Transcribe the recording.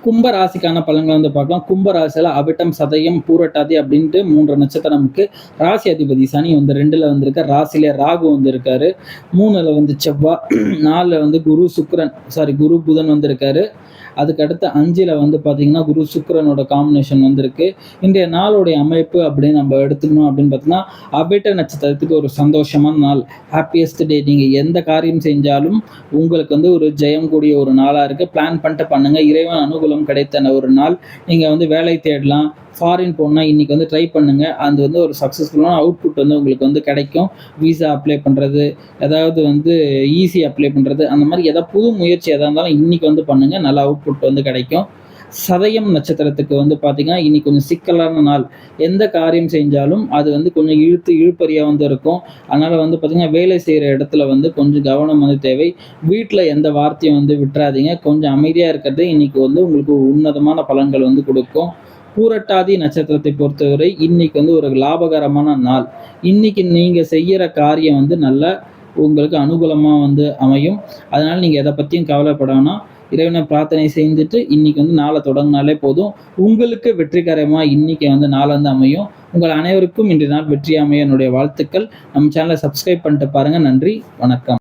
கும்ப ராசிக்கான பலன்கள் வந்து பார்க்கலாம். கும்ப ராசியில அவிட்டம், சதயம், பூரட்டாதி அப்படின்ட்டு 3 நட்சத்திரமுக்கு ராசி அதிபதி சனி வந்து 2ல வந்திருக்கார். ராசியிலே ராகு வந்திருக்காரு. 3ல வந்து செவ்வாய், 4ல வந்து குரு புதன் வந்திருக்காரு. அதுக்கடுத்து 5ல வந்து பார்த்தீங்கன்னா குரு சுக்கிரனோட காம்பினேஷன் வந்திருக்கு. இன்றைய நாளுடைய அமைப்பு அப்படின்னு நம்ம எடுத்துக்கணும் அப்படின்னு பார்த்தீங்கன்னா, அவிட்ட நட்சத்திரத்துக்கு ஒரு சந்தோஷமான நாள். ஹாப்பியஸ்ட் டே. நீங்க எந்த காரியம் செஞ்சாலும் உங்களுக்கு வந்து ஒரு ஜெயம் கூடிய ஒரு நாளா இருக்கு. பிளான் பண்ணிட்டு பண்ணுங்க. இறைவன் அனுகூலம் கிடைத்த ஒரு நாள். நீங்க வந்து வேலை தேடலாம். ஃபாரின் போனா இன்னைக்கு வந்து ட்ரை பண்ணுங்க. அது வந்து ஒரு சக்ஸஸ்ஃபுல்லான அவுட்புட் வந்து உங்களுக்கு வந்து கிடைக்கும். விசா அப்ளை பண்றது, ஏதாவது வந்து ஈஸி அப்ளை பண்றது, அந்த மாதிரி ஏதாவது புது முயற்சி எதா இருந்தாலும் இன்னைக்கு வந்து பண்ணுங்க. நல்ல அவுட்புட் வந்து கிடைக்கும். சதயம் நட்சத்திரத்துக்கு வந்து பார்த்தீங்கன்னா, இன்னைக்கு கொஞ்சம் சிக்கலான நாள். எந்த காரியம் செஞ்சாலும் அது வந்து கொஞ்சம் இழுபறியா வந்து இருக்கும். அதனால வந்து பார்த்தீங்கன்னா, வேலை செய்ற இடத்துல வந்து கொஞ்சம் கவனம் வந்து தேவை. வீட்ல எந்த வார்த்தையும் வந்து விட்றாதீங்க. கொஞ்சம் அமைதியா இருக்கிறது இன்னைக்கு வந்து உங்களுக்கு உன்னதமான பலன்கள் வந்து குடுக்கும். பூரட்டாதி நட்சத்திரத்தை பொறுத்தவரை இன்னைக்கு வந்து ஒரு லாபகரமான நாள். இன்னைக்கு நீங்க செய்யற காரியம் வந்து நல்லா உங்களுக்கு அனுகூலமா வந்து அமையும். அதனால நீங்க எத பத்தியும் கவலைப்பட வேணாம். இறைவனை பிரார்த்தனை செஞ்சுட்டு இன்னைக்கு வந்து நாளை தொடங்குனாலே போதும். உங்களுக்கு வெற்றிகரமா இன்னைக்கு வந்து நாள் வந்து அமையும். உங்கள் அனைவருக்கும் இன்றைய நாள் வெற்றி அமைய என்னுடைய வாழ்த்துக்கள். நம்ம சேனலை சப்ஸ்கிரைப் பண்ணிட்டு பாருங்க. நன்றி, வணக்கம்.